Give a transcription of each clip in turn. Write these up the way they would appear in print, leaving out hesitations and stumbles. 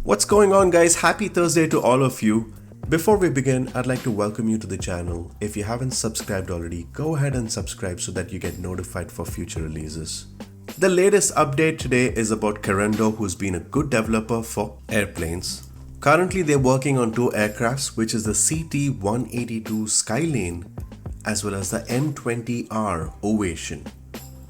What's going on, guys? Happy Thursday to all of you. Before we begin, I'd like to welcome you to the channel. If you haven't subscribed already, go ahead and subscribe so that you get notified for future releases. The latest update today is about Carenado, who's been a good developer for airplanes. Currently, they're working on two aircrafts, which is the CT-182 Skylane as well as the M20R Ovation.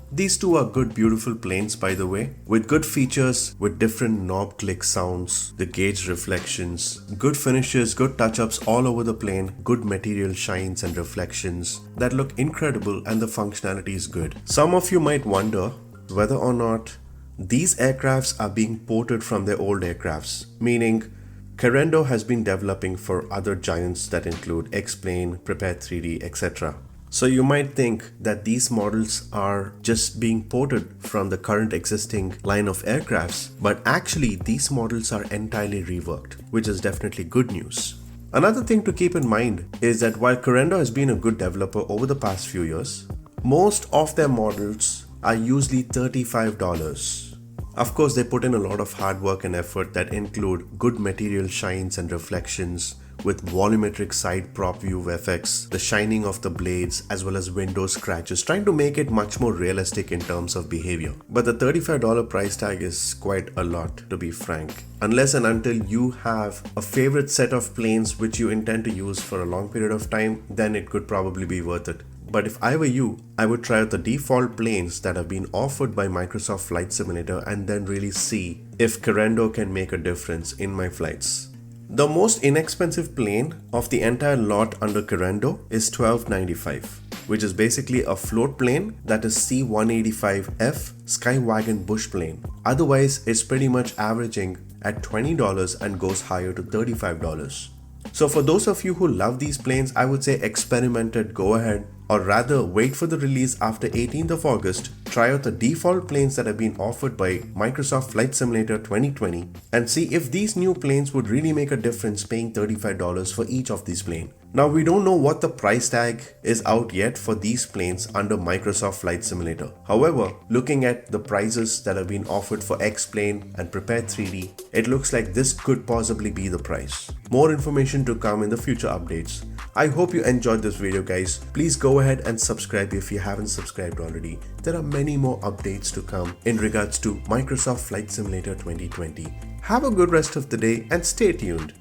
These two are good, beautiful planes, by the way, with good features, with different knob click sounds, the gauge reflections, good finishes, good touch-ups all over the plane, good material shines and reflections that look incredible, and the functionality is good. Some of you might wonder whether or not these aircrafts are being ported from their old aircrafts, meaning Carenado has been developing for other giants that include X-Plane, Prepare 3D, etc. So you might think that these models are just being ported from the current existing line of aircrafts, but actually these models are entirely reworked, which is definitely good news. Another thing to keep in mind is that while Carenado has been a good developer over the past few years, most of their models are usually $35. Of course, they put in a lot of hard work and effort that include good material shines and reflections, with volumetric side prop view effects, the shining of the blades, as well as window scratches, trying to make it much more realistic in terms of behavior. But the $35 price tag is quite a lot, to be frank. Unless and until you have a favorite set of planes which you intend to use for a long period of time, then it could probably be worth it. But if I were you, I would try out the default planes that have been offered by Microsoft Flight Simulator and then really see if Carenado can make a difference in my flights. The most inexpensive plane of the entire lot under Carenado is $1295, which is basically a float plane that is C-185F Skywagon bush plane. Otherwise, it's pretty much averaging at $20 and goes higher to $35. So for those of you who love these planes, I would say experiment it, go ahead, or rather wait for the release after 18th of August, try out the default planes that have been offered by Microsoft Flight Simulator 2020 and see if these new planes would really make a difference paying $35 for each of these planes. Now, we don't know what the price tag is out yet for these planes under Microsoft Flight Simulator. However, looking at the prices that have been offered for X-Plane and Prepare 3D, it looks like this could possibly be the price. More information to come in the future updates. I hope you enjoyed this video, guys. Please go ahead and subscribe if you haven't subscribed already. There are many more updates to come in regards to Microsoft Flight Simulator 2020. Have a good rest of the day and stay tuned.